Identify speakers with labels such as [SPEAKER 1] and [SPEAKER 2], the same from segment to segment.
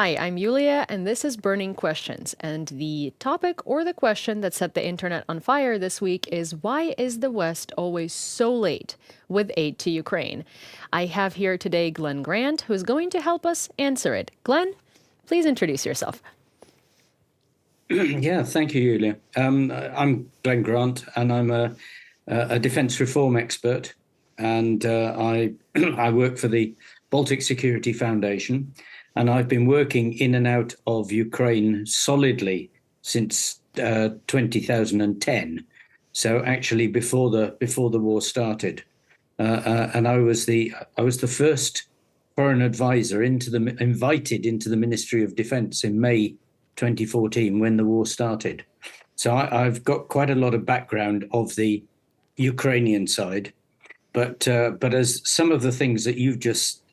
[SPEAKER 1] Hi, I'm Yulia, and this is Burning Questions. And the topic or the question that set the internet on fire this week is why is the West always so late with aid to Ukraine? I have here today Glenn Grant, who's going to help us answer it. Glenn, please introduce yourself.
[SPEAKER 2] Yeah, thank you, Yulia. I'm Glenn Grant, and I'm a defence reform expert, and I I work for the Baltic Security Foundation, and I've been working in and out of Ukraine solidly since 2010. So actually, before the war started, and I was the first foreign advisor invited into the Ministry of Defence in May 2014 when the war started. So I've got quite a lot of background of the Ukrainian side, but as some of the things that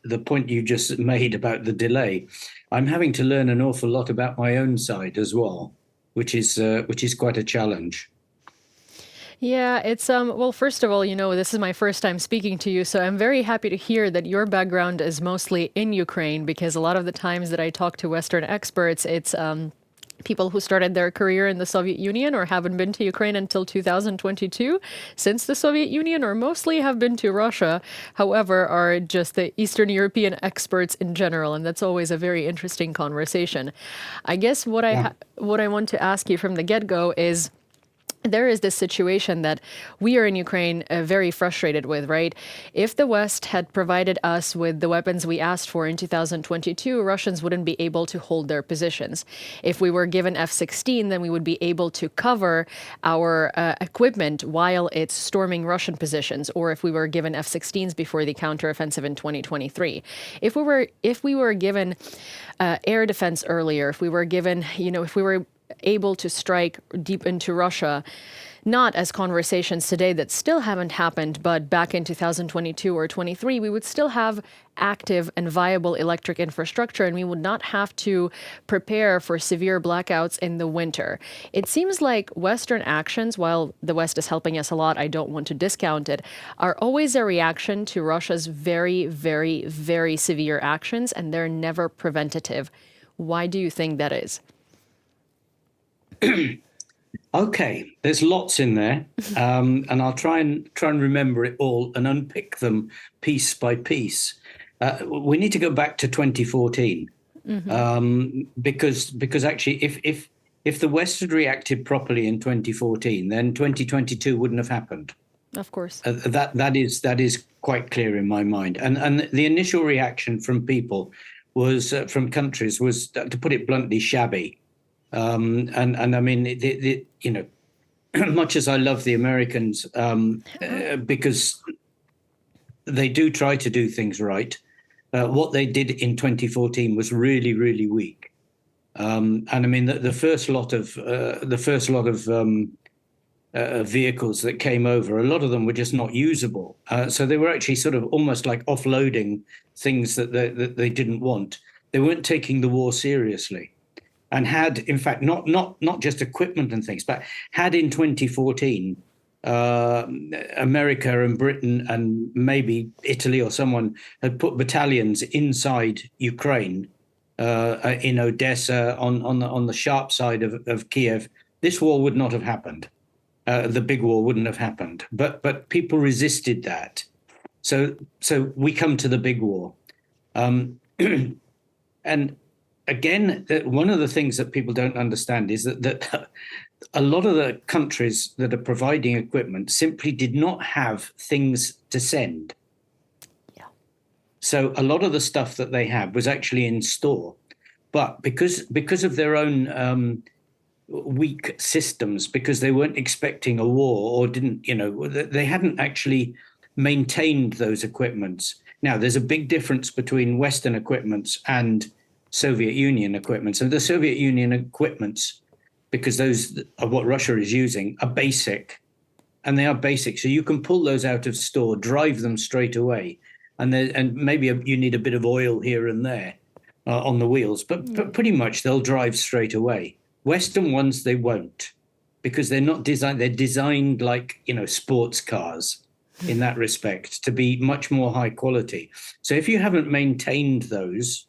[SPEAKER 2] the point you just made about the delay, I'm having to learn an awful lot about my own side as well, which is quite a challenge.
[SPEAKER 1] Yeah, it's well, first of all, this is my first time speaking to you, so I'm very happy to hear that your background is mostly in Ukraine because a lot of the times that I talk to Western experts, it's people who started their career in the Soviet Union or haven't been to Ukraine until 2022 since the Soviet Union or mostly have been to Russia, however, are just the Eastern European experts in general, and that's always a very interesting conversation. I guess
[SPEAKER 2] Yeah.
[SPEAKER 1] what I want to ask you from the get-go is there is this situation that we are in Ukraine very frustrated with, right? If the West had provided us with the weapons we asked for in 2022, Russians wouldn't be able to hold their positions. If we were given F-16, then we would be able to cover our equipment while it's storming Russian positions, or if we were given F-16s before the counteroffensive in 2023. If we were given air defense earlier, if we were given, if we were able to strike deep into Russia, not as conversations today that still haven't happened, but back in 2022 or 23, we would still have active and viable electric infrastructure, and we would not have to prepare for severe blackouts in the winter. It seems like Western actions, while the West is helping us a lot, I don't want to discount it, are always a reaction to Russia's very, very, very severe actions, and they're never preventative. Why do you think that is?
[SPEAKER 2] Okay, there's lots in there, and I'll try and remember it all and unpick them piece by piece. We need to go back to 2014, because actually, if the West had reacted properly in 2014, then 2022 wouldn't have happened.
[SPEAKER 1] Of course.
[SPEAKER 2] That is quite clear in my mind. And the initial reaction from people was from countries was, to put it bluntly, shabby. And I mean, much as I love the Americans, because they do try to do things right, what they did in 2014 was really, really weak. And I mean, the first lot of vehicles that came over, a lot of them were just not usable. So they were actually sort of almost like offloading things that they didn't want. They weren't taking the war seriously, and had, in fact, not just equipment and things, but had in 2014, America and Britain and maybe Italy or someone had put battalions inside Ukraine, in Odessa, on the sharp side of Kiev, this war would not have happened. The big war wouldn't have happened. But people resisted that. So we come to the big war. And again, one of the things that people don't understand is that a lot of the countries that are providing equipment simply did not have things to send.
[SPEAKER 1] Yeah.
[SPEAKER 2] So a lot of the stuff that they had was actually in store. But because of their own weak systems, because they weren't expecting a war or didn't, they hadn't actually maintained those equipments. Now, there's a big difference between Western equipments and Soviet Union equipment. So the Soviet Union equipments, because those are what Russia is using, are basic, and they are basic. So you can pull those out of store, drive them straight away, and maybe you need a bit of oil here and there on the wheels, but pretty much they'll drive straight away. Western ones, they won't, because they're not designed. They're designed like, sports cars in that respect, to be much more high quality. So if you haven't maintained those,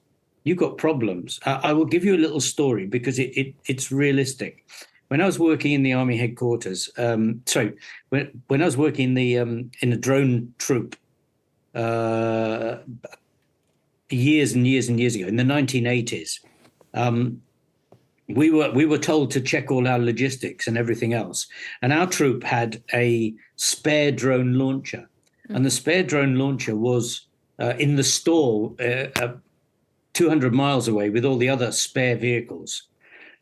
[SPEAKER 2] you've got problems. I will give you a little story because it's realistic. When I was working in the army headquarters, when I was working in a drone troop years and years and years ago in the 1980s, we were told to check all our logistics and everything else. And our troop had a spare drone launcher, and the spare drone launcher was in the store 200 miles away with all the other spare vehicles.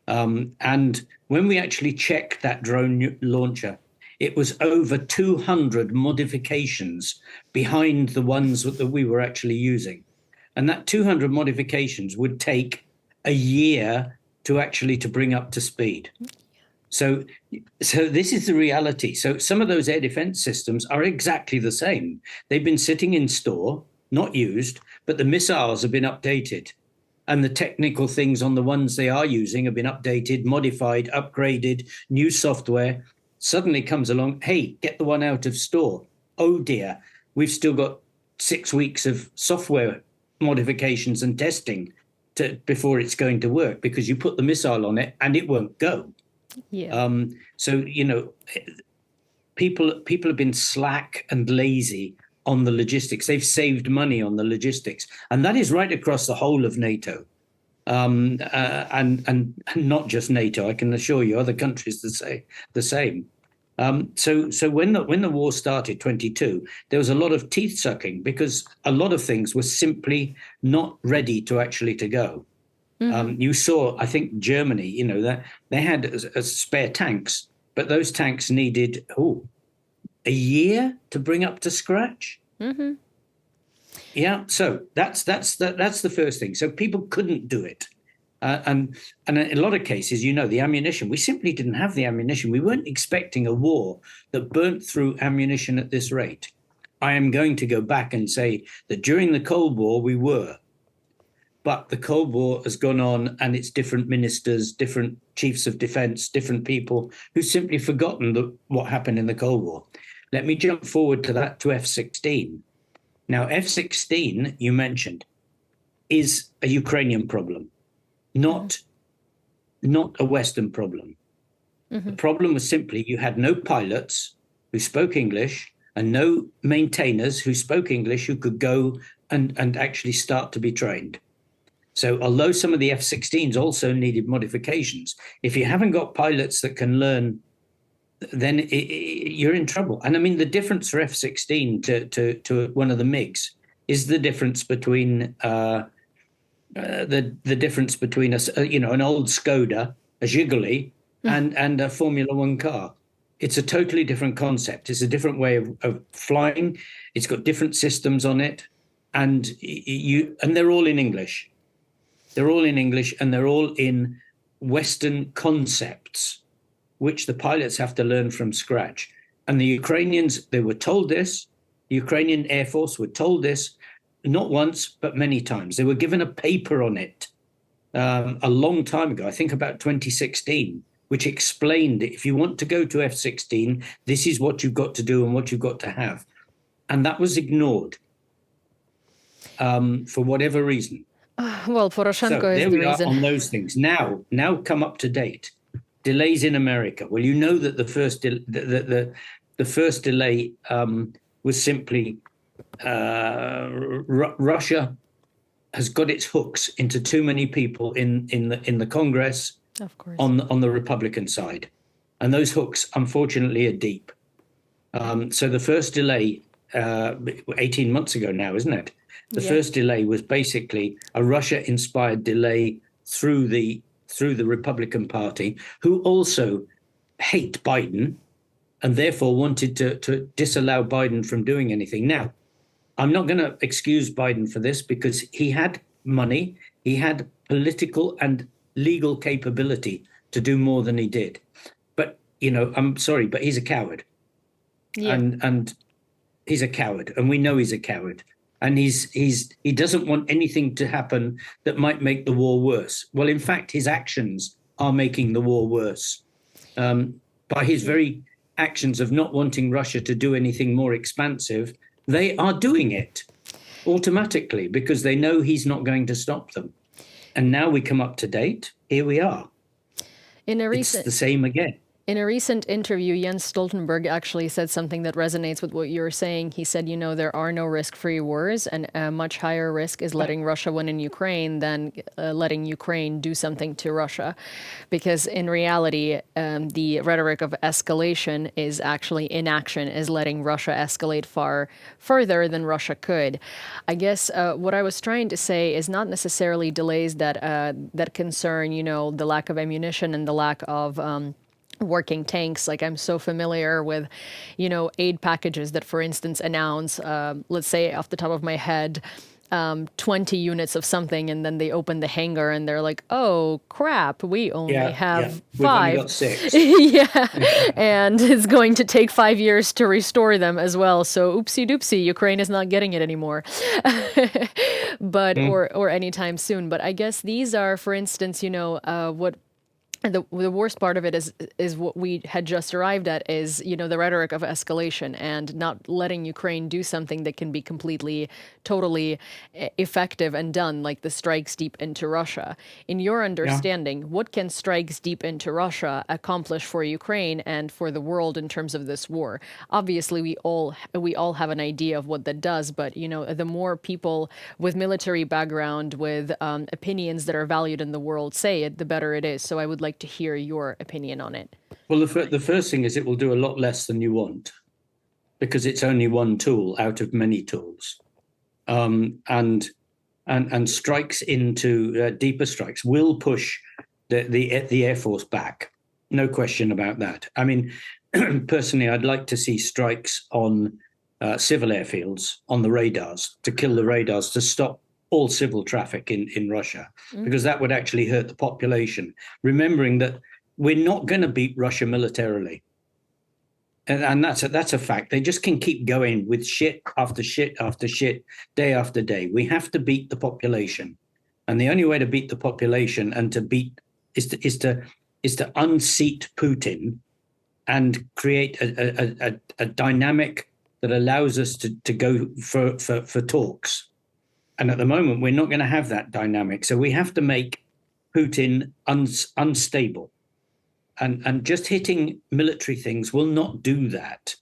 [SPEAKER 2] And when we actually checked that drone launcher, it was over 200 modifications behind the ones that we were actually using. And that 200 modifications would take a year to bring up to speed. So this is the reality. So some of those air defense systems are exactly the same. They've been sitting in store, not used, but the missiles have been updated. And the technical things on the ones they are using have been updated, modified, upgraded, new software. Suddenly comes along, hey, get the one out of store. Oh dear, we've still got 6 weeks of software modifications and testing before it's going to work, because you put the missile on it and it won't go.
[SPEAKER 1] Yeah.
[SPEAKER 2] So, people have been slack and lazy on the logistics. They've saved money on the logistics, and that is right across the whole of NATO, and not just NATO. I can assure you, other countries the same. So when the war started, 22, there was a lot of teeth sucking because a lot of things were simply not ready to go. You saw, I think, Germany, that they had a spare tanks, but those tanks needed a year to bring up to scratch.
[SPEAKER 1] Mm-hmm.
[SPEAKER 2] Yeah, so that's the first thing. So people couldn't do it. And in a lot of cases, the ammunition, we simply didn't have the ammunition. We weren't expecting a war that burnt through ammunition at this rate. I am going to go back and say that during the Cold War, we were. But the Cold War has gone on, and it's different ministers, different chiefs of defense, different people who've simply forgotten what happened in the Cold War. Let me jump forward to F-16. Now, F-16, you mentioned, is a Ukrainian problem. Not a Western problem. Mm-hmm. The problem was simply you had no pilots who spoke English and no maintainers who spoke English who could go and actually start to be trained. So although some of the F-16s also needed modifications, if you haven't got pilots that can learn, then you're in trouble. And I mean, the difference for F-16 to one of the MiGs is the difference between the difference between an old Skoda, a Zhiguli, and a Formula One car. It's a totally different concept. It's a different way of flying. It's got different systems on it, and they're all in English. They're all in English, and they're all in Western concepts, which the pilots have to learn from scratch. And the Ukrainians, they were told this. The Ukrainian Air Force were told this. Not once, but many times. They were given a paper on it a long time ago, I think about 2016, which explained if you want to go to F-16, this is what you've got to do and what you've got to have. And that was ignored for whatever reason.
[SPEAKER 1] Well, Poroshenko
[SPEAKER 2] so
[SPEAKER 1] is
[SPEAKER 2] there
[SPEAKER 1] the
[SPEAKER 2] we
[SPEAKER 1] reason.
[SPEAKER 2] Are on those things. Now come up to date. Delays in America. Well, you know that the first delay was simply Russia has got its hooks into too many people in the Congress,
[SPEAKER 1] of course,
[SPEAKER 2] on the Republican side, and those hooks, unfortunately, are deep. So the first delay, 18 months ago now, isn't it? The first delay was basically a Russia-inspired delay through the Republican Party, who also hate Biden and therefore wanted to disallow Biden from doing anything. Now, I'm not going to excuse Biden for this because he had money, he had political and legal capability to do more than he did. But, I'm sorry, but he's a coward. Yeah. And he's a coward, and we know he's a coward. And he doesn't want anything to happen that might make the war worse. Well, in fact, his actions are making the war worse. By his very actions of not wanting Russia to do anything more expansive, they are doing it automatically because they know he's not going to stop them. And now we come up to date. Here we are.
[SPEAKER 1] In a
[SPEAKER 2] It's
[SPEAKER 1] recent
[SPEAKER 2] the same again.
[SPEAKER 1] In a recent interview, Jens Stoltenberg actually said something that resonates with what you're saying. He said, there are no risk-free wars, and a much higher risk is letting Russia win in Ukraine than letting Ukraine do something to Russia. Because in reality, the rhetoric of escalation is actually inaction, is letting Russia escalate far further than Russia could. I guess what I was trying to say is not necessarily delays that concern, the lack of ammunition and the lack of working tanks. Like, I'm so familiar with, aid packages that, for instance, announce, let's say off the top of my head, 20 units of something, and then they open the hangar and they're like, oh crap, we only have
[SPEAKER 2] We've only
[SPEAKER 1] 5.
[SPEAKER 2] got 6.
[SPEAKER 1] Yeah. And it's going to take 5 years to restore them as well. So oopsie doopsie, Ukraine is not getting it anymore. But or anytime soon. But I guess these are, for instance, what the worst part of it is what we had just arrived at is, the rhetoric of escalation and not letting Ukraine do something that can be completely, totally effective and done, like the strikes deep into Russia. In your understanding, what can strikes deep into Russia accomplish for Ukraine and for the world in terms of this war? Obviously, we all have an idea of what that does, but the more people with military background, with opinions that are valued in the world say it, the better it is. So I would like to hear your opinion on it.
[SPEAKER 2] Well, the first thing is it will do a lot less than you want, because it's only one tool out of many tools, and strikes into deeper strikes will push the Air Force back. No question about that. I mean, personally, I'd like to see strikes on civil airfields, on the radars, to kill the radars, to stop all civil traffic in Russia, because that would actually hurt the population. Remembering that we're not going to beat Russia militarily. And that's a fact. They just can keep going with shit after shit after shit, day after day. We have to beat the population. And the only way to beat the population and to beat is to unseat Putin and create a dynamic that allows us to go for talks. And at the moment, we're not going to have that dynamic. So we have to make Putin unstable. And just hitting military things will not do that,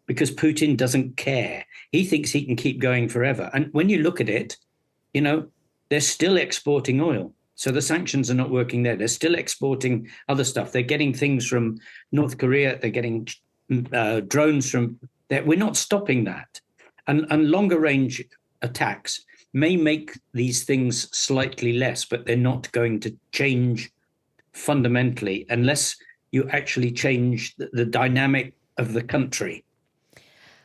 [SPEAKER 2] because Putin doesn't care. He thinks he can keep going forever. And when you look at it, they're still exporting oil. So the sanctions are not working there. They're still exporting other stuff. They're getting things from North Korea. They're getting drones from there. We're not stopping that. And longer range attacks may make these things slightly less, but they're not going to change fundamentally unless you actually change the dynamic of the country.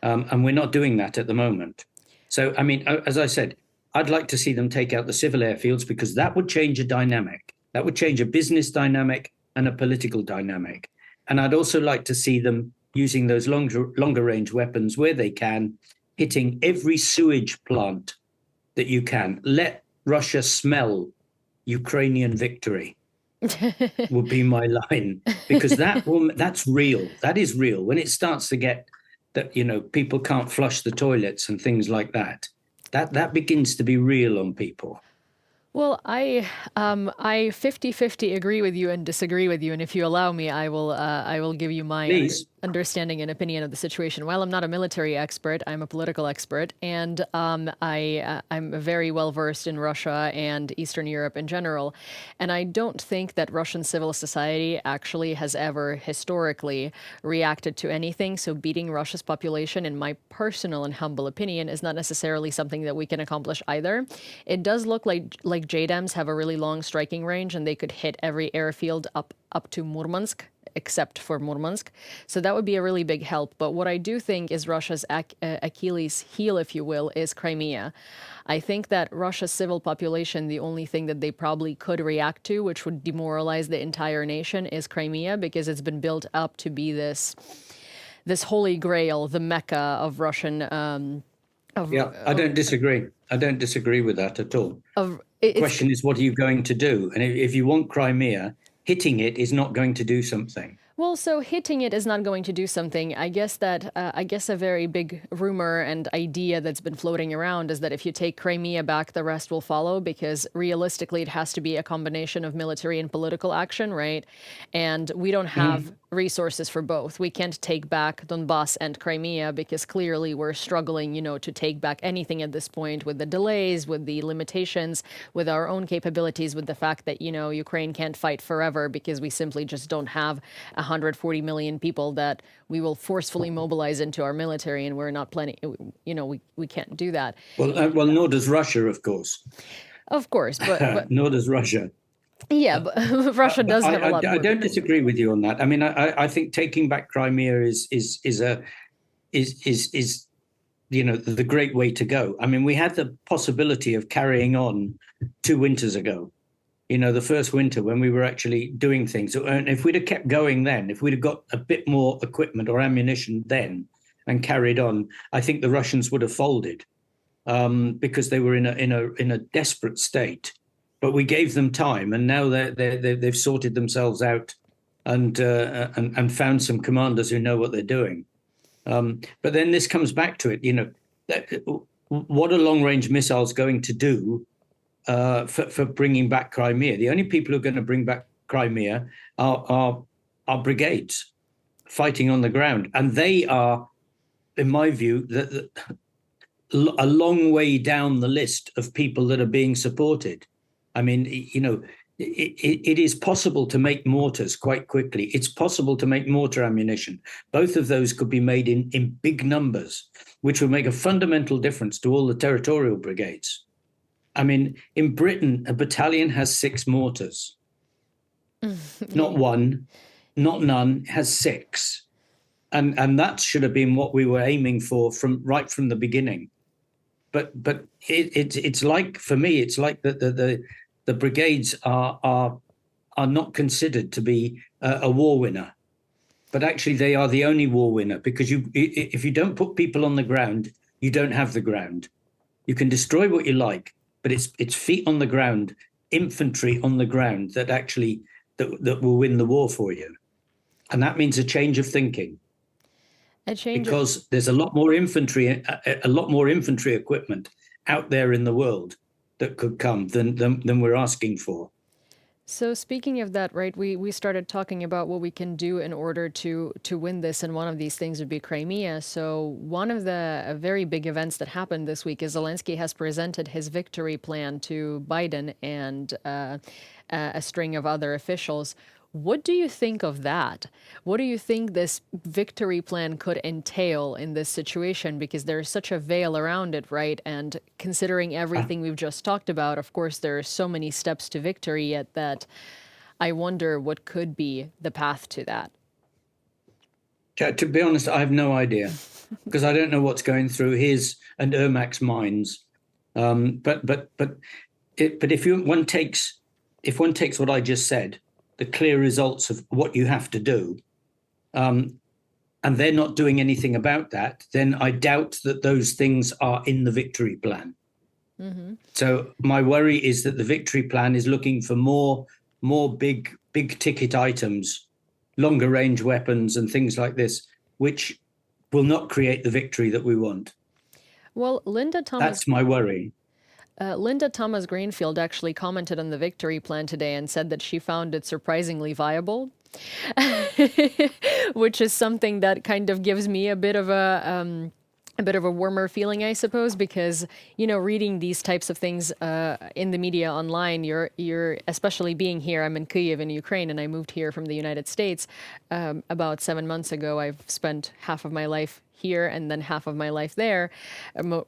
[SPEAKER 2] And we're not doing that at the moment. So, I mean, as I said, I'd like to see them take out the civil airfields, because that would change a dynamic. That would change a business dynamic and a political dynamic. And I'd also like to see them using those longer range weapons where they can, hitting every sewage plant that you can. Let Russia smell Ukrainian victory would be my line, because that's real. That is real. When it starts to get that, people can't flush the toilets and things like that, that begins to be real on people.
[SPEAKER 1] Well, I 50-50 agree with you and disagree with you, and if you allow me, I will give you my understanding and opinion of the situation. While I'm not a military expert, I'm a political expert, and I'm very well versed in Russia and Eastern Europe in general, and I don't think that Russian civil society actually has ever historically reacted to anything. So beating Russia's population, in my personal and humble opinion, is not necessarily something that we can accomplish either. It does look like JDAMs have a really long striking range, and they could hit every airfield up to Murmansk, except for Murmansk. So that would be a really big help. But what I do think is Russia's Achilles heel, if you will, is Crimea. I think that Russia's civil population, the only thing that they probably could react to, which would demoralize the entire nation, is Crimea, because it's been built up to be this holy grail, the Mecca of Russian.
[SPEAKER 2] I don't disagree. I don't disagree with that at all. The question is, what are you going to do? And if you want Crimea, hitting it is not going to do something.
[SPEAKER 1] Well, so hitting it is not going to do something. I guess a very big rumor and idea that's been floating around is that if you take Crimea back, the rest will follow, because realistically, it has to be a combination of military and political action, right? And we don't have resources for both. We can't take back Donbass and Crimea because clearly we're struggling, to take back anything at this point, with the delays, with the limitations, with our own capabilities, with the fact that, Ukraine can't fight forever because we simply just don't have 140 million people that we will forcefully mobilize into our military, and we're not planning, we can't do that.
[SPEAKER 2] Well, nor does Russia, of course.
[SPEAKER 1] Of course, but
[SPEAKER 2] Nor does Russia.
[SPEAKER 1] yeah, but Russia
[SPEAKER 2] But
[SPEAKER 1] does have a lot
[SPEAKER 2] I
[SPEAKER 1] more
[SPEAKER 2] don't
[SPEAKER 1] people.
[SPEAKER 2] disagree with you on that. I mean, I think taking back Crimea is the great way to go. I mean, we had the possibility of carrying on 2 winters ago. The first winter when we were actually doing things. And if we'd have kept going then, if we'd have got a bit more equipment or ammunition then and carried on, I think the Russians would have folded, because they were in a desperate state. But we gave them time, and now they've sorted themselves out and found some commanders who know what they're doing. But then this comes back to it. What are long-range missiles going to do for bringing back Crimea? The only people who are going to bring back Crimea are brigades fighting on the ground, and they are, in my view, a long way down the list of people that are being supported. I mean, it is possible to make mortars quite quickly. It's possible to make mortar ammunition. Both of those could be made in big numbers, which would make a fundamental difference to all the territorial brigades. I mean, in Britain, a battalion has 6 mortars. Not one, not none, has 6. And that should have been what we were aiming for right from the beginning. But it's like, for me, it's like the brigades are not considered to be a war winner. But actually, they are the only war winner, because if you don't put people on the ground, you don't have the ground. You can destroy what you like, but it's feet on the ground, infantry on the ground that actually that will win the war for you. And that means a change of thinking, because there's a lot more infantry equipment out there in the world that could come than we're asking for.
[SPEAKER 1] So speaking of that, right, we started talking about what we can do in order to win this, and one of these things would be Crimea. So one of the very big events that happened this week is Zelensky has presented his victory plan to Biden and a string of other officials. What do you think of that? What do you think this victory plan could entail in this situation? Because there's such a veil around it, right? And considering everything we've just talked about, of course, there are so many steps to victory yet that I wonder what could be the path to that.
[SPEAKER 2] To be honest, I have no idea, because I don't know what's going through his and Ermak's minds. But if one takes what I just said, the clear results of what you have to do, and they're not doing anything about that, then I doubt that those things are in the victory plan. Mm-hmm. So my worry is that the victory plan is looking for more big ticket items, longer range weapons and things like this, which will not create the victory that we want.
[SPEAKER 1] Well,
[SPEAKER 2] That's my worry.
[SPEAKER 1] Linda Thomas Greenfield actually commented on the victory plan today and said that she found it surprisingly viable, which is something that kind of gives me a bit of a warmer feeling, I suppose, because, reading these types of things in the media online, you're especially being here. I'm in Kyiv in Ukraine, and I moved here from the United States about 7 months ago. I've spent half of my life here and then half of my life there,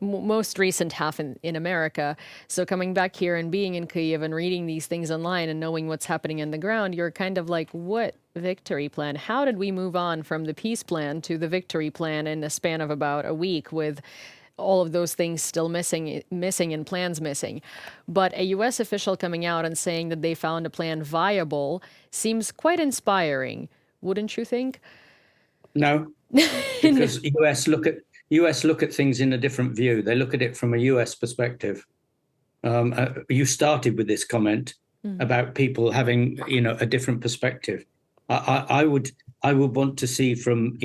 [SPEAKER 1] most recent half in America. So coming back here and being in Kyiv and reading these things online and knowing what's happening on the ground, you're kind of like, what victory plan? How did we move on from the peace plan to the victory plan in a span of about a week, with all of those things still missing and plans missing? But a U.S. official coming out and saying that they found a plan viable seems quite inspiring, wouldn't you think?
[SPEAKER 2] No, because US look at things in a different view. They look at it from a US perspective. You started with this comment about people having, a different perspective. I I would want to see from,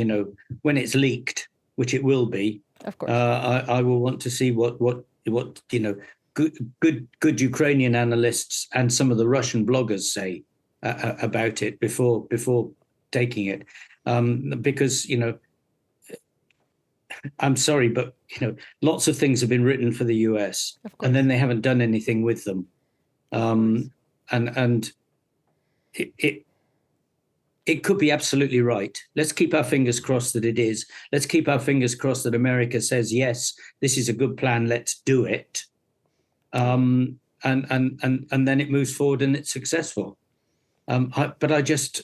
[SPEAKER 2] when it's leaked, which it will be.
[SPEAKER 1] Of course.
[SPEAKER 2] I will want to see what good Ukrainian analysts and some of the Russian bloggers say about it before taking it, because I'm sorry, but lots of things have been written for the US, and then they haven't done anything with them, and it could be absolutely right. Let's keep our fingers crossed that it is. Let's keep our fingers crossed that America says, yes, this is a good plan, let's do it. And then it moves forward and it's successful. But I just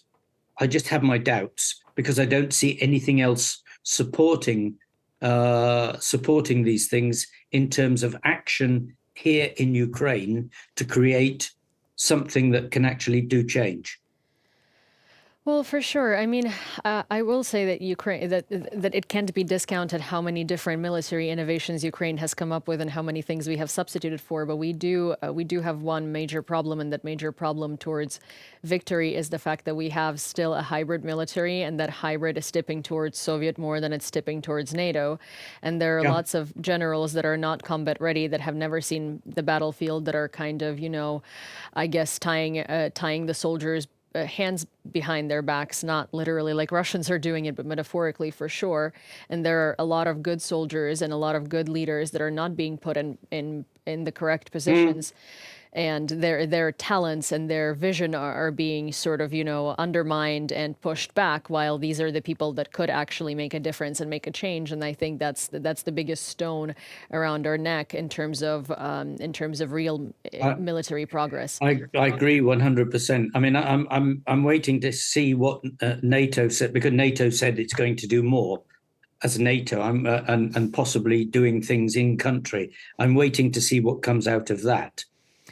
[SPEAKER 2] have my doubts, because I don't see anything else supporting these things in terms of action here in Ukraine to create something that can actually do change.
[SPEAKER 1] Well, for sure. I mean, I will say that Ukraine that it can't be discounted how many different military innovations Ukraine has come up with and how many things we have substituted for. But we do have one major problem, and that major problem towards victory is the fact that we have still a hybrid military, and that hybrid is tipping towards Soviet more than it's tipping towards NATO. And there are lots of generals that are not combat ready, that have never seen the battlefield, that are kind of, I guess, tying the soldiers hands behind their backs, not literally like Russians are doing it, but metaphorically for sure. And there are a lot of good soldiers and a lot of good leaders that are not being put in the correct positions. And their talents and their vision are being sort of, undermined and pushed back, while these are the people that could actually make a difference and make a change. And I think that's the biggest stone around our neck in terms of real military progress.
[SPEAKER 2] I agree 100%. I mean, I'm waiting to see what NATO said, because NATO said it's going to do more as NATO, and possibly doing things in country. I'm waiting to see what comes out of that,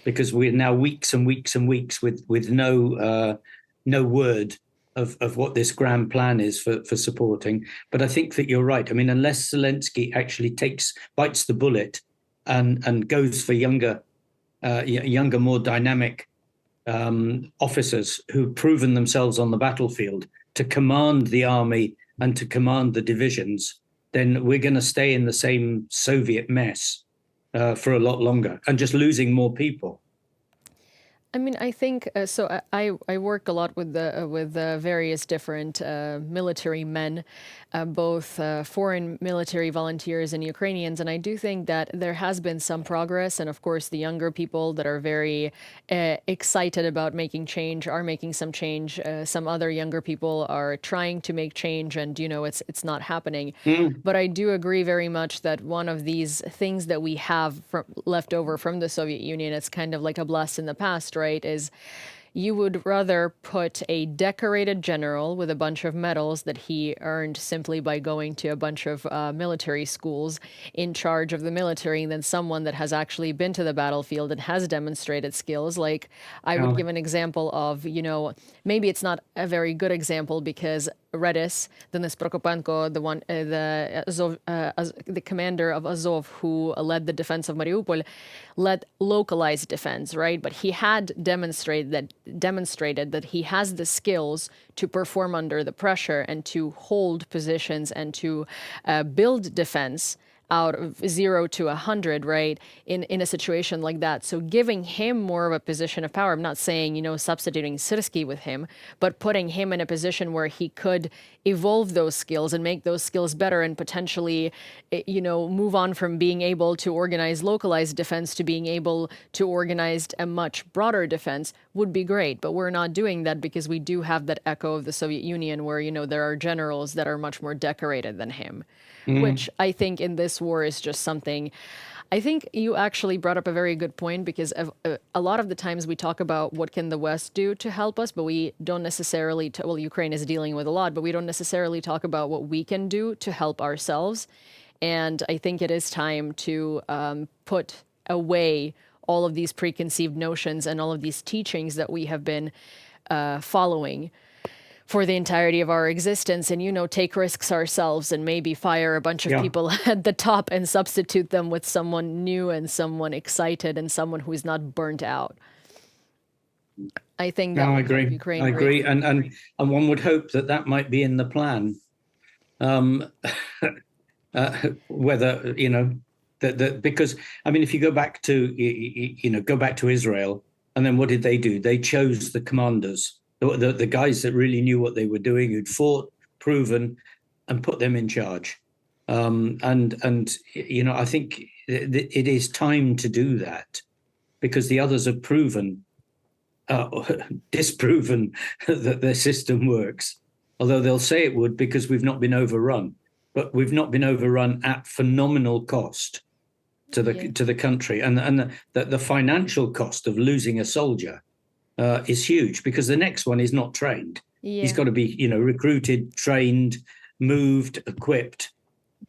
[SPEAKER 2] because we're now weeks and weeks and weeks with no word of what this grand plan is for supporting. But I think that you're right. I mean, unless Zelensky actually bites the bullet and goes for younger, more dynamic officers who've proven themselves on the battlefield to command the army and to command the divisions, then we're going to stay in the same Soviet mess for a lot longer, and just losing more people.
[SPEAKER 1] I mean, I think so. I work a lot with the various different military men, both foreign military volunteers and Ukrainians, and I do think that there has been some progress. And of course, the younger people that are very excited about making change are making some change. Some other younger people are trying to make change, and it's not happening. But I do agree very much that one of these things that we have left over from the Soviet Union, it's kind of like a blast in the past, right? Is you would rather put a decorated general with a bunch of medals that he earned simply by going to a bunch of military schools in charge of the military than someone that has actually been to the battlefield and has demonstrated skills. Like, I would give an example of, maybe it's not a very good example, because Redis, Denis Prokopenko, the commander of Azov, who led the defense of Mariupol, led localized defense, right? But he had demonstrated that he has the skills to perform under the pressure and to hold positions and to build defense out of 0 to 100, right, in a situation like that. So giving him more of a position of power, I'm not saying, substituting Syrskyi with him, but putting him in a position where he could evolve those skills and make those skills better, and potentially, move on from being able to organize localized defense to being able to organize a much broader defense would be great. But we're not doing that, because we do have that echo of the Soviet Union where, there are generals that are much more decorated than him. Which I think in this war is just something. I think you actually brought up a very good point, because a lot of the times we talk about what can the West do to help us, but we don't necessarily, well, Ukraine is dealing with a lot, but we don't necessarily talk about what we can do to help ourselves. And I think it is time to put away all of these preconceived notions and all of these teachings that we have been following for the entirety of our existence, and take risks ourselves and maybe fire a bunch of people at the top and substitute them with someone new and someone excited and someone who's not burnt out. I think that
[SPEAKER 2] No, I
[SPEAKER 1] would help
[SPEAKER 2] agree.
[SPEAKER 1] Ukraine
[SPEAKER 2] I agree,
[SPEAKER 1] greatly.
[SPEAKER 2] and one would hope that that might be in the plan. Um, Whether that because I mean, if you go back to go back to Israel, and then what did they do? They chose the commanders, the guys that really knew what they were doing, who'd fought, proven, and put them in charge. And I think it is time to do that because the others have proven, uh, disproven that their system works. Although they'll say it would because we've not been overrun, but we've not been overrun at phenomenal cost
[SPEAKER 1] Yeah.
[SPEAKER 2] to the country, and the financial cost of losing a soldier is huge because the next one is not trained. He's
[SPEAKER 1] Yeah.
[SPEAKER 2] got to be recruited, trained, moved, equipped,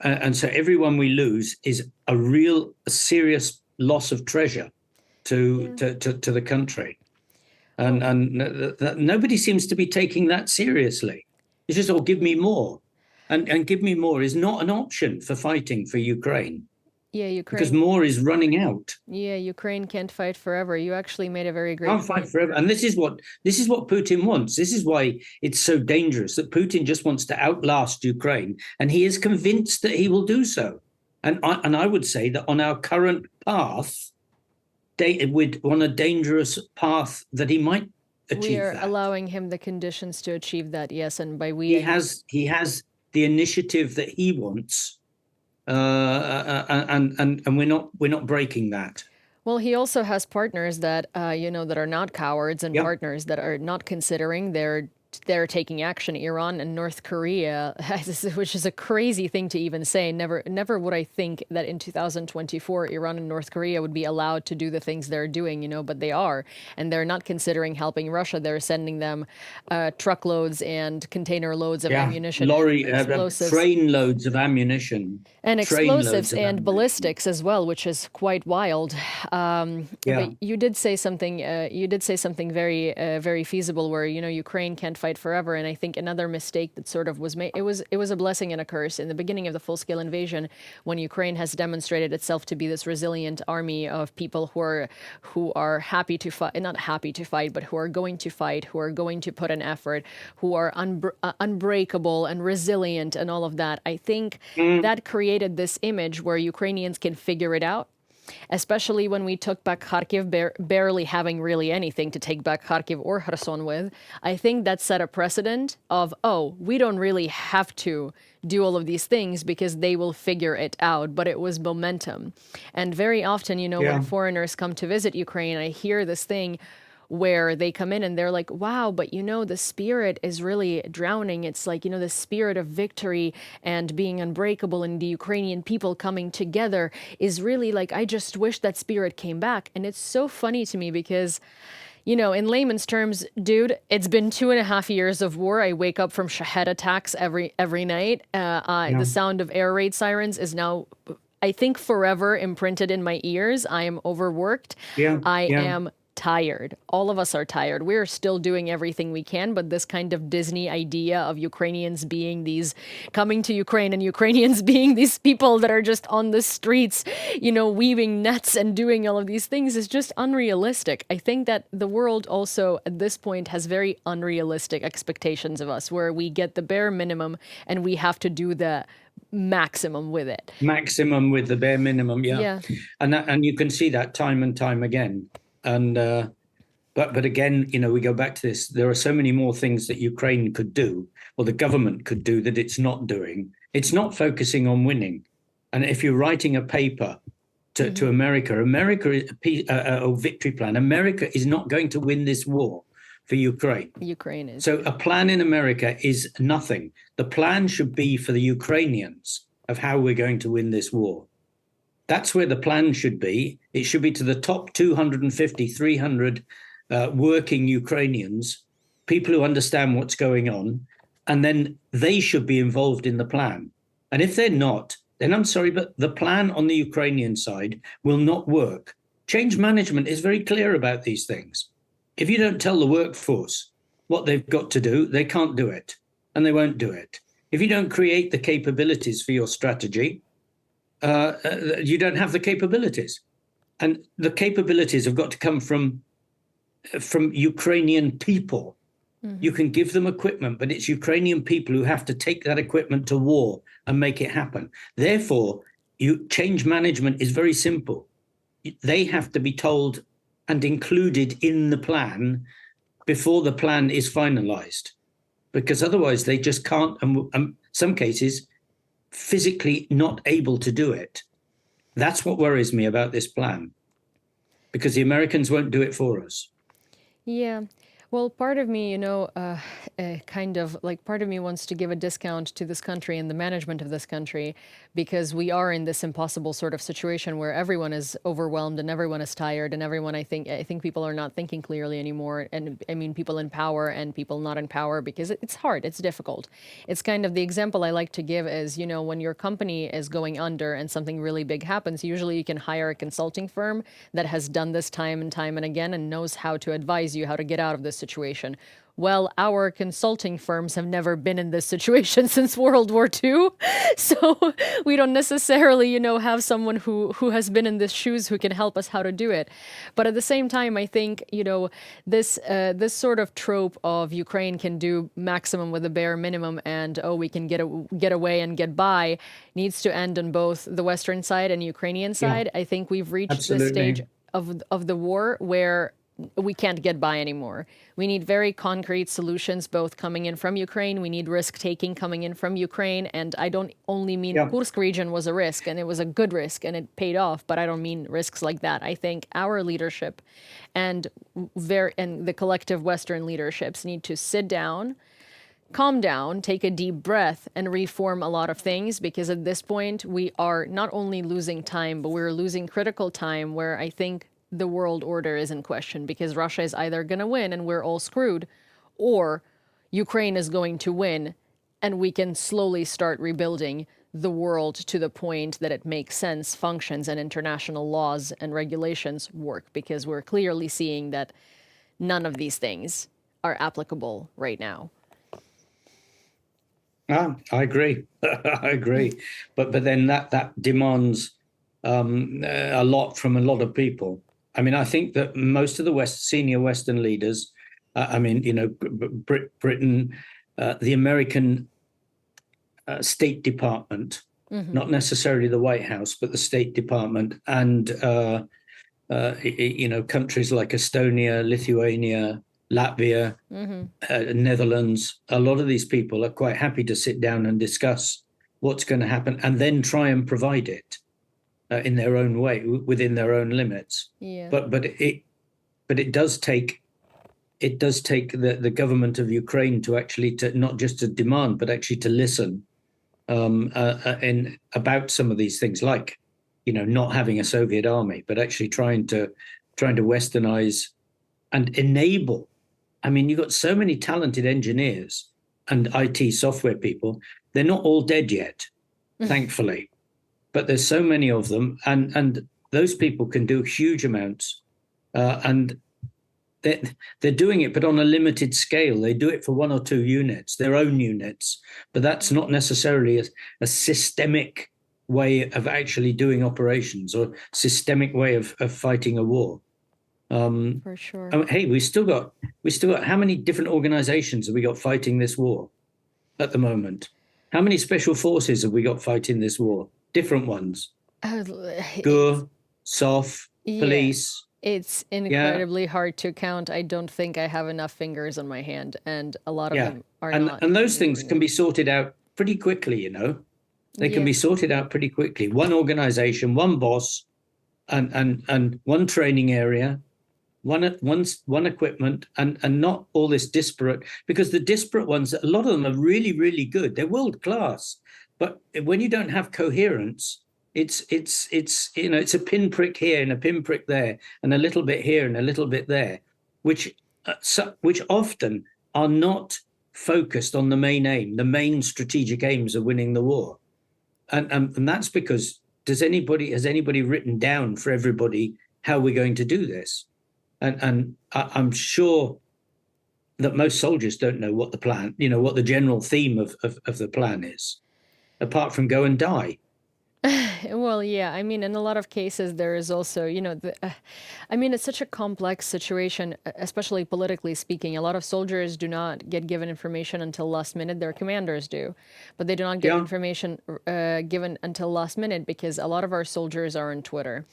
[SPEAKER 2] and so everyone we lose is a serious loss of treasure
[SPEAKER 1] Yeah.
[SPEAKER 2] to the country.
[SPEAKER 1] Well,
[SPEAKER 2] And nobody seems to be taking that seriously. It's just, oh, give me more, and give me more is not an option for fighting for Ukraine
[SPEAKER 1] yeah,
[SPEAKER 2] because
[SPEAKER 1] Ukraine.
[SPEAKER 2] more is running out.
[SPEAKER 1] Yeah, Ukraine can't fight forever. You actually made a very great
[SPEAKER 2] Can't fight
[SPEAKER 1] point.
[SPEAKER 2] forever, and this is what Putin wants. This is why it's so dangerous that Putin just wants to outlast Ukraine, and he is convinced that he will do so. And I would say that on our current path, we're on a dangerous path that he might
[SPEAKER 1] We
[SPEAKER 2] achieve
[SPEAKER 1] are
[SPEAKER 2] that.
[SPEAKER 1] allowing him the conditions to achieve that, yes, and by we,
[SPEAKER 2] he
[SPEAKER 1] I mean,
[SPEAKER 2] has the initiative that he wants, and we're not breaking that.
[SPEAKER 1] well, he also has partners that that are not cowards and
[SPEAKER 2] Yeah,
[SPEAKER 1] partners that are not considering they're taking action. Iran and North Korea, which is a crazy thing to even say. Never would I think that in 2024 Iran and North Korea would be allowed to do the things they're doing, but they are, and they're not considering helping Russia. They're sending them truckloads and container loads of
[SPEAKER 2] yeah.
[SPEAKER 1] ammunition and
[SPEAKER 2] Lorry,
[SPEAKER 1] explosives.
[SPEAKER 2] train loads of ammunition,
[SPEAKER 1] And
[SPEAKER 2] train
[SPEAKER 1] explosives
[SPEAKER 2] loads of
[SPEAKER 1] and
[SPEAKER 2] ammunition.
[SPEAKER 1] ballistics as well, which is quite wild.
[SPEAKER 2] Yeah,
[SPEAKER 1] But you did say something. You did say something very feasible, where Ukraine can't fight forever. And I think another mistake that sort of was made. It was a blessing and a curse in the beginning of the full-scale invasion, when Ukraine has demonstrated itself to be this resilient army of people who are happy to fight, not happy to fight, but who are going to fight, who are going to put an effort, who are unbreakable and resilient, and all of that. I think
[SPEAKER 2] mm,
[SPEAKER 1] that created this image where Ukrainians can figure it out, especially when we took back Kharkiv, barely having really anything to take back Kharkiv or Kherson with. I think that set a precedent of, oh, we don't really have to do all of these things because they will figure it out. But it was momentum. And very often, when
[SPEAKER 2] yeah.
[SPEAKER 1] foreigners come to visit Ukraine, I hear this thing where they come in and they're like, wow, but the spirit is really drowning. It's like, the spirit of victory and being unbreakable, and the Ukrainian people coming together is really like, I just wish that spirit came back. And it's so funny to me because, in layman's terms, dude, it's been 2.5 years of war. I wake up from Shahed attacks every night. The
[SPEAKER 2] Yeah,
[SPEAKER 1] sound of air raid sirens is now, I think, forever imprinted in my ears. I am overworked.
[SPEAKER 2] yeah,
[SPEAKER 1] I
[SPEAKER 2] yeah.
[SPEAKER 1] am tired. All of us are tired. We're still doing everything we can, but this kind of Disney idea of Ukrainians being these coming to Ukraine and Ukrainians being these people that are just on the streets, weaving nets and doing all of these things is just unrealistic. I think that the world also at this point has very unrealistic expectations of us, where we get the bare minimum and we have to do the maximum with it.
[SPEAKER 2] Maximum with the bare minimum. Yeah,
[SPEAKER 1] Yeah.
[SPEAKER 2] and you can see that time and time again. And but again, we go back to this. There are so many more things that Ukraine could do, or the government could do, that it's not doing. It's not focusing on winning. And if you're writing a paper to America, a victory plan. America is not going to win this war for Ukraine.
[SPEAKER 1] Ukraine is.
[SPEAKER 2] So a plan in America is nothing. The plan should be for the Ukrainians of how we're going to win this war. That's where the plan should be. It should be to the top 250, 300 working Ukrainians, people who understand what's going on, and then they should be involved in the plan. And if they're not, then I'm sorry, but the plan on the Ukrainian side will not work. Change management is very clear about these things. If you don't tell the workforce what they've got to do, they can't do it, and they won't do it. If you don't create the capabilities for your strategy, you don't have the capabilities. And the capabilities have got to come from from Ukrainian people. You can give them equipment, but it's Ukrainian people who have to take that equipment to war and make it happen. Therefore, change management is very simple. They have to be told and included in the plan before the plan is finalized, because otherwise they just can't, and some cases, physically not able to do it. That's what worries me about this plan, because the Americans won't do it for us.
[SPEAKER 1] Yeah. Well, part of me, kind of like part of me wants to give a discount to this country and the management of this country, because we are in this impossible sort of situation where everyone is overwhelmed and everyone is tired and everyone, I think people are not thinking clearly anymore. And I mean, people in power and people not in power, because it's hard, it's difficult. It's kind of the example I like to give is, when your company is going under and something really big happens, usually you can hire a consulting firm that has done this time and again and knows how to advise you how to get out of this situation. Well, our consulting firms have never been in this situation since World War II. So we don't necessarily, have someone who has been in this shoes who can help us how to do it. But at the same time, I think, this sort of trope of Ukraine can do maximum with the bare minimum and, oh, we can get away and get by needs to end on both the Western side and Ukrainian side.
[SPEAKER 2] Yeah,
[SPEAKER 1] I think we've reached the
[SPEAKER 2] absolutely.
[SPEAKER 1] stage of the war where we can't get by anymore. We need very concrete solutions, both coming in from Ukraine. We need risk taking coming in from Ukraine. And I don't only mean
[SPEAKER 2] Yeah,
[SPEAKER 1] Kursk region was a risk and it was a good risk and it paid off, but I don't mean risks like that. I think our leadership and and the collective Western leaderships need to sit down, calm down, take a deep breath, and reform a lot of things, because at this point we are not only losing time, but we're losing critical time where I think the world order is in question, because Russia is either going to win and we're all screwed, or Ukraine is going to win and we can slowly start rebuilding the world to the point that it makes sense, functions, and international laws and regulations work, because we're clearly seeing that none of these things are applicable right now.
[SPEAKER 2] I agree. I agree. But then that demands a lot from a lot of people. I mean, I think that most of the senior Western leaders, I mean, Britain, the American State Department, not necessarily the White House, but the State Department, and countries like Estonia, Lithuania, Latvia, Netherlands, a lot of these people are quite happy to sit down and discuss what's going to happen and then try and provide it in their own way, within their own limits.
[SPEAKER 1] Yeah.
[SPEAKER 2] But it does take the government of Ukraine to actually to not just to demand, but actually to listen in about some of these things, like not having a Soviet army, but actually trying to westernize and enable. I mean, you've got so many talented engineers and IT software people. They're not all dead yet, thankfully, but there's so many of them, and those people can do huge amounts, and they're doing it, but on a limited scale. They do it for one or two units, their own units, but that's not necessarily a systemic way of actually doing operations or systemic way of fighting a war.
[SPEAKER 1] For sure.
[SPEAKER 2] Hey, we still got how many different organizations have we got fighting this war at the moment? How many special forces have we got fighting this war? Different ones. GUR, SOF,
[SPEAKER 1] Yeah,
[SPEAKER 2] police.
[SPEAKER 1] it's
[SPEAKER 2] Yeah,
[SPEAKER 1] incredibly hard to count. I don't think I have enough fingers on my hand, and a lot of
[SPEAKER 2] yeah.
[SPEAKER 1] them are
[SPEAKER 2] And
[SPEAKER 1] not
[SPEAKER 2] those things
[SPEAKER 1] communicating
[SPEAKER 2] can be
[SPEAKER 1] well.
[SPEAKER 2] sorted out pretty quickly, They can
[SPEAKER 1] Yeah.
[SPEAKER 2] be sorted out pretty quickly. One organization, one boss, and one training area, one equipment, and not all this disparate, because the disparate ones, a lot of them are really, really good. They're world class. But when you don't have coherence, it's a pinprick here and a pinprick there, and a little bit here and a little bit there, which often are not focused on the main aim, the main strategic aims of winning the war. And that's because has anybody written down for everybody how we're going to do this? And I'm sure that most soldiers don't know what the plan, what the general theme of the plan is, apart from go and die.
[SPEAKER 1] Well, yeah. I mean, in a lot of cases, there is also, I mean, it's such a complex situation, especially politically speaking. A lot of soldiers do not get given information until last minute. Their commanders do, but they do not get
[SPEAKER 2] Yeah.
[SPEAKER 1] information given until last minute because a lot of our soldiers are on Twitter.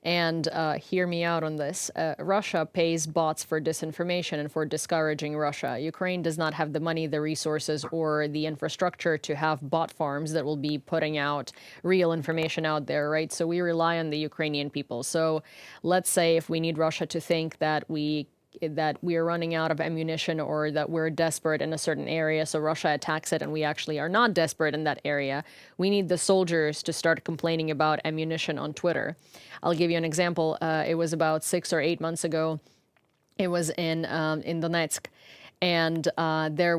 [SPEAKER 1] And hear me out on this. Russia pays bots for disinformation and for discouraging Russia. Ukraine does not have the money, the resources, or the infrastructure to have bot farms that will be putting out real information out there, right? So we rely on the Ukrainian people. So let's say if we need Russia to think that we are running out of ammunition or that we're desperate in a certain area, so Russia attacks it and we actually are not desperate in that area, we need the soldiers to start complaining about ammunition on Twitter. I'll give you an example. It was about 6 or 8 months ago. It was in Donetsk, and there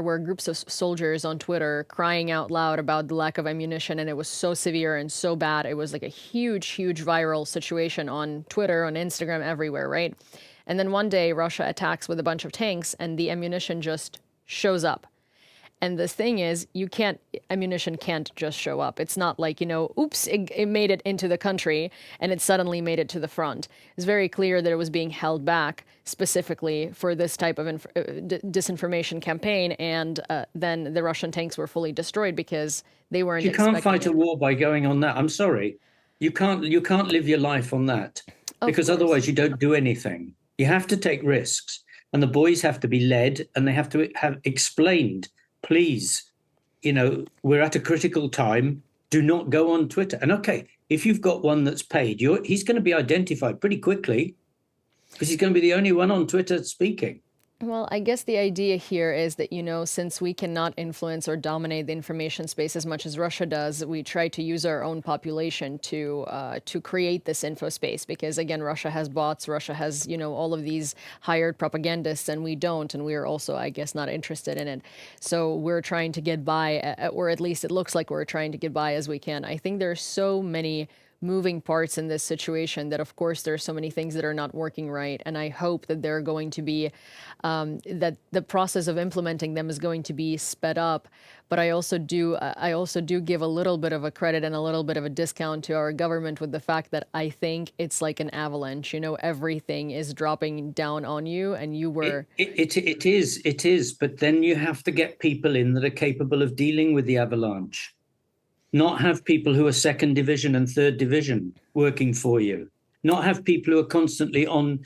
[SPEAKER 1] were groups of soldiers on Twitter crying out loud about the lack of ammunition, and it was so severe and so bad. It was like a huge, huge viral situation on Twitter, on Instagram, everywhere, right? And then one day, Russia attacks with a bunch of tanks, and the ammunition just shows up. And the thing is, ammunition can't just show up. It's not like, oops, it made it into the country and it suddenly made it to the front. It's very clear that it was being held back specifically for this type of disinformation campaign. And then the Russian tanks were fully destroyed because they weren't
[SPEAKER 2] You can't
[SPEAKER 1] expecting
[SPEAKER 2] fight a
[SPEAKER 1] it.
[SPEAKER 2] war by going on that. I'm sorry. You can't live your life on that,
[SPEAKER 1] Of
[SPEAKER 2] because
[SPEAKER 1] course.
[SPEAKER 2] otherwise you don't do anything. You have to take risks, and the boys have to be led, and they have to have explained, please, we're at a critical time. Do not go on Twitter. And okay, if you've got one that's paid, he's going to be identified pretty quickly because he's going to be the only one on Twitter speaking.
[SPEAKER 1] Well, I guess the idea here is that, since we cannot influence or dominate the information space as much as Russia does, we try to use our own population to create this info space. Because again, Russia has bots, Russia has, all of these hired propagandists, and we don't, and we are also, I guess, not interested in it. So we're trying to get by, or at least it looks like we're trying to get by as we can. I think there are so many moving parts in this situation that of course there are so many things that are not working right, and I hope that they're going to be that the process of implementing them is going to be sped up. But I also do give a little bit of a credit and a little bit of a discount to our government with the fact that I think it's like an avalanche. Everything is dropping down on you, and you were.
[SPEAKER 2] It is, but then you have to get people in that are capable of dealing with the avalanche. Not have people who are second division and third division working for you. Not have people who are constantly on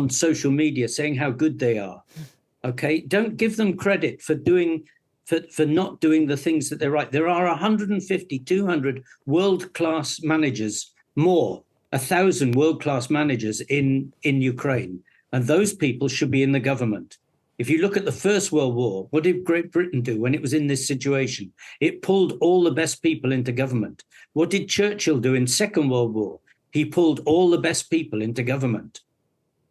[SPEAKER 2] social media saying how good they are. Okay, don't give them credit for not doing the things that they're right. There are 150, 200 world-class managers, more, 1,000 world-class managers in Ukraine, and those people should be in the government. If you look at the First World War, what did Great Britain do when it was in this situation? It pulled all the best people into government. What did Churchill do in Second World War? He pulled all the best people into government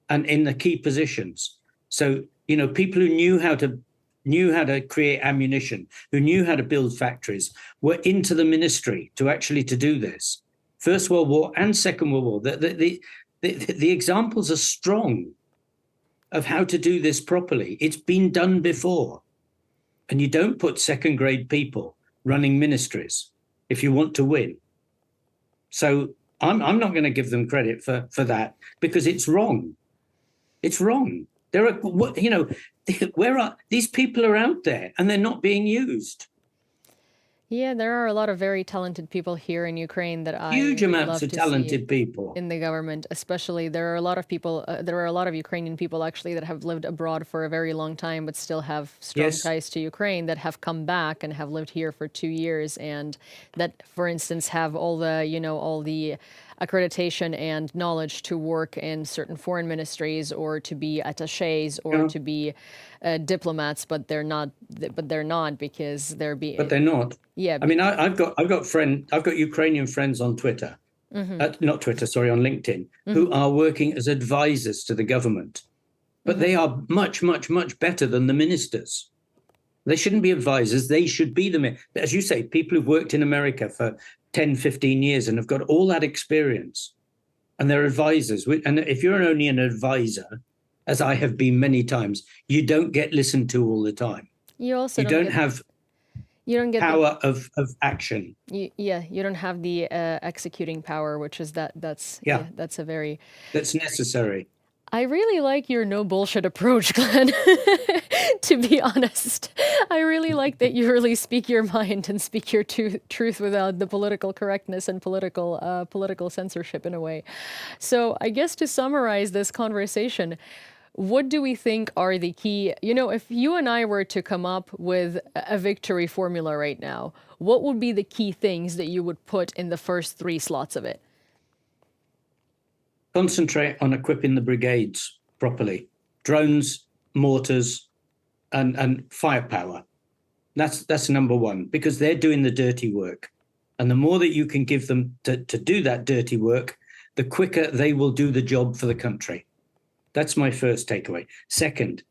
[SPEAKER 2] and in the key positions. So, people who knew how to create ammunition, who knew how to build factories, were into the ministry to do this. First World War and Second World War. The examples are strong of how to do this properly. It's been done before. And you don't put second grade people running ministries if you want to win. So I'm not going to give them credit for that, because it's wrong. It's wrong. There are, where are these people are out there and they're not being used.
[SPEAKER 1] Yeah, there are a lot of very talented people here in Ukraine that I
[SPEAKER 2] Huge
[SPEAKER 1] would
[SPEAKER 2] amounts
[SPEAKER 1] love
[SPEAKER 2] of
[SPEAKER 1] to see
[SPEAKER 2] talented people.
[SPEAKER 1] in the government. Especially, there are a lot of people, there are a lot of Ukrainian people actually that have lived abroad for a very long time, but still have strong
[SPEAKER 2] Yes.
[SPEAKER 1] ties to Ukraine, that have come back and have lived here for 2 years, and that, for instance, have all the accreditation and knowledge to work in certain foreign ministries or to be attaches or
[SPEAKER 2] Yeah,
[SPEAKER 1] to be diplomats, but they're not. But they're not because they're
[SPEAKER 2] but
[SPEAKER 1] being.
[SPEAKER 2] they're not.
[SPEAKER 1] Yeah.
[SPEAKER 2] I mean, I've got Ukrainian friends on Twitter, not Twitter, sorry, on LinkedIn, who are working as advisors to the government. But they are much, much, much better than the ministers. They shouldn't be advisors. They should be as you say, people who've worked in America for 10, 15 years and have got all that experience, and they're advisors. And if you're only an advisor, as I have been many times, you don't get listened to all the time.
[SPEAKER 1] You also
[SPEAKER 2] You
[SPEAKER 1] don't
[SPEAKER 2] don't
[SPEAKER 1] get.
[SPEAKER 2] have
[SPEAKER 1] You don't get the
[SPEAKER 2] power of action.
[SPEAKER 1] yeah, you don't have the executing power, which is
[SPEAKER 2] Yeah,
[SPEAKER 1] that's a very.
[SPEAKER 2] that's necessary.
[SPEAKER 1] I really like your no bullshit approach, Glenn. To be honest, I really like that you really speak your mind and speak your truth without the political correctness and political censorship in a way. So I guess to summarize this conversation, what do we think are the key? You know, if you and I were to come up with a victory formula right now, what would be the key things that you would put in the first three slots of it?
[SPEAKER 2] Concentrate on equipping the brigades properly. Drones, mortars, and firepower. That's number one, because they're doing the dirty work. And the more that you can give them to do that dirty work, the quicker they will do the job for the country. That's my first takeaway. Second,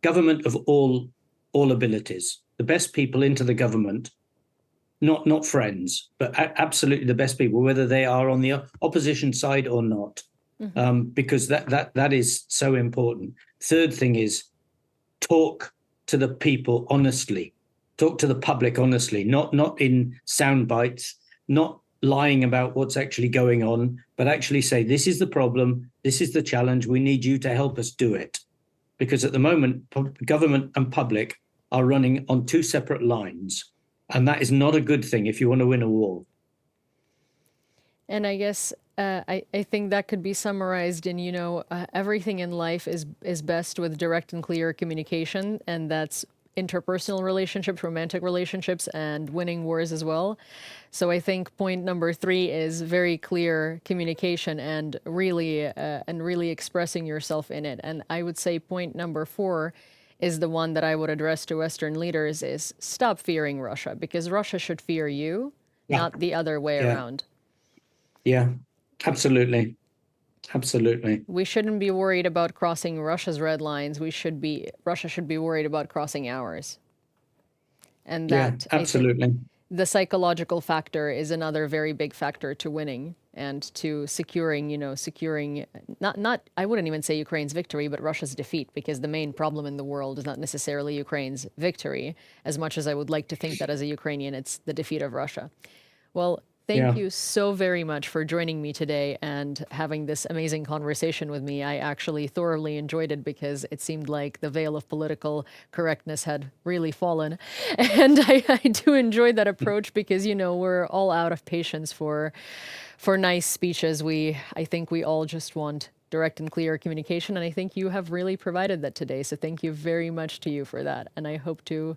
[SPEAKER 2] government of all abilities. The best people into the government, not friends, but absolutely the best people, whether they are on the opposition side or not, because that is so important. Third thing is talk to the people honestly, talk to the public honestly, not in sound bites, not lying about what's actually going on, but actually say, this is the problem, this is the challenge, we need you to help us do it. Because at the moment, government and public are running on two separate lines. And that is not a good thing if you want to win a war.
[SPEAKER 1] And I guess I think that could be summarized in, everything in life is best with direct and clear communication, and that's interpersonal relationships, romantic relationships, and winning wars as well. So I think point number three is very clear communication and really expressing yourself in it. And I would say point number four is the one that I would address to Western leaders is stop fearing Russia, because Russia should fear you,
[SPEAKER 2] Yeah,
[SPEAKER 1] not the other way
[SPEAKER 2] yeah,
[SPEAKER 1] around.
[SPEAKER 2] yeah, absolutely, absolutely.
[SPEAKER 1] We shouldn't be worried about crossing Russia's red lines. Russia should be worried about crossing ours. And
[SPEAKER 2] Yeah,
[SPEAKER 1] that, I think,
[SPEAKER 2] absolutely.
[SPEAKER 1] the psychological factor is another very big factor to winning and to securing not I wouldn't even say Ukraine's victory, but Russia's defeat, because the main problem in the world is not necessarily Ukraine's victory, as much as I would like to think that as a Ukrainian, it's the defeat of Russia. Well, thank
[SPEAKER 2] Yeah,
[SPEAKER 1] you so very much for joining me today and having this amazing conversation with me. I actually thoroughly enjoyed it because it seemed like the veil of political correctness had really fallen. And I do enjoy that approach because, we're all out of patience for nice speeches. I think we all just want direct and clear communication. And I think you have really provided that today. So thank you very much to you for that. And I hope to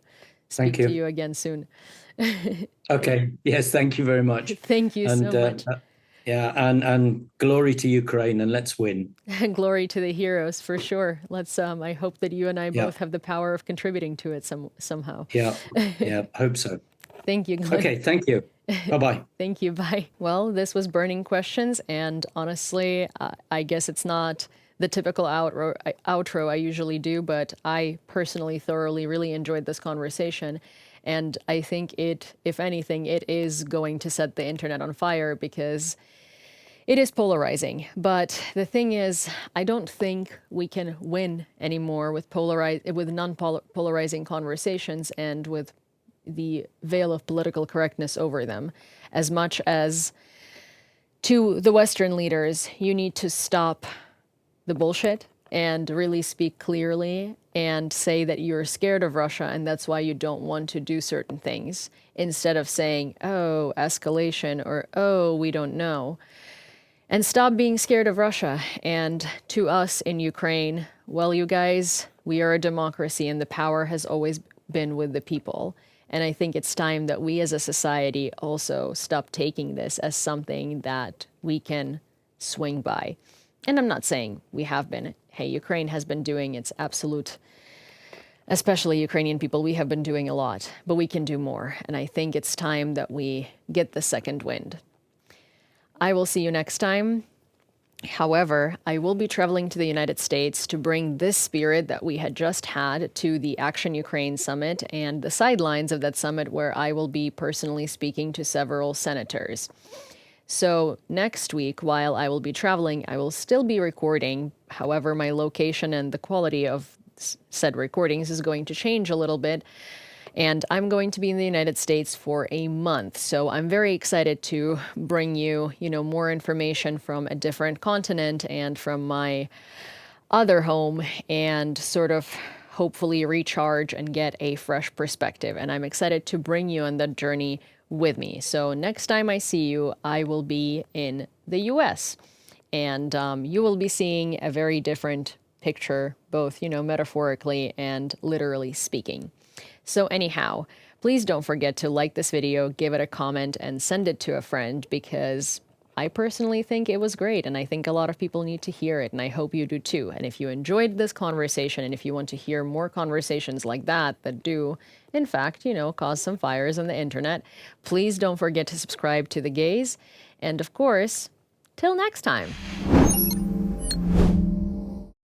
[SPEAKER 2] thank
[SPEAKER 1] speak to
[SPEAKER 2] you.
[SPEAKER 1] you again soon.
[SPEAKER 2] Okay, yes, thank you very much.
[SPEAKER 1] Thank you
[SPEAKER 2] And
[SPEAKER 1] so much.
[SPEAKER 2] yeah, and glory to Ukraine, and let's win.
[SPEAKER 1] Glory to the heroes for sure. Let's I hope that you and I
[SPEAKER 2] Yeah,
[SPEAKER 1] both have the power of contributing to it somehow.
[SPEAKER 2] yeah, yeah, hope so.
[SPEAKER 1] Thank you, Glenn.
[SPEAKER 2] Okay, thank you. Bye-bye.
[SPEAKER 1] Thank you. Bye. Well, this was Burning Questions, and honestly, I guess it's not the typical outro I usually do, but I personally thoroughly really enjoyed this conversation. And I think if anything, it is going to set the internet on fire because it is polarizing. But the thing is, I don't think we can win anymore with non-polarizing conversations and with the veil of political correctness over them, as much as to the Western leaders, you need to stop the bullshit and really speak clearly and say that you're scared of Russia and that's why you don't want to do certain things, instead of saying, oh, escalation, or oh, we don't know. And stop being scared of Russia. And to us in Ukraine, well, you guys, we are a democracy and the power has always been with the people. And I think it's time that we as a society also stop taking this as something that we can swing by. And I'm not saying we have been. Hey, Ukraine has been doing its absolute, especially Ukrainian people, we have been doing a lot, but we can do more. And I think it's time that we get the second wind. I will see you next time. However, I will be traveling to the United States to bring this spirit that we had just had to the Action Ukraine Summit and the sidelines of that summit, where I will be personally speaking to several senators. So next week, while I will be traveling, I will still be recording. However, my location and the quality of said recordings is going to change a little bit. And I'm going to be in the United States for a month. So I'm very excited to bring you, more information from a different continent and from my other home, and sort of hopefully recharge and get a fresh perspective. And I'm excited to bring you on that journey with me. So next time I see you, I will be in the US. And you will be seeing a very different picture, both, metaphorically and literally speaking. So anyhow, please don't forget to like this video, give it a comment, and send it to a friend, because I personally think it was great, and I think a lot of people need to hear it, and I hope you do too. And if you enjoyed this conversation, and if you want to hear more conversations like that do, in fact, cause some fires on the internet, please don't forget to subscribe to The Gaze. And of course, till next time.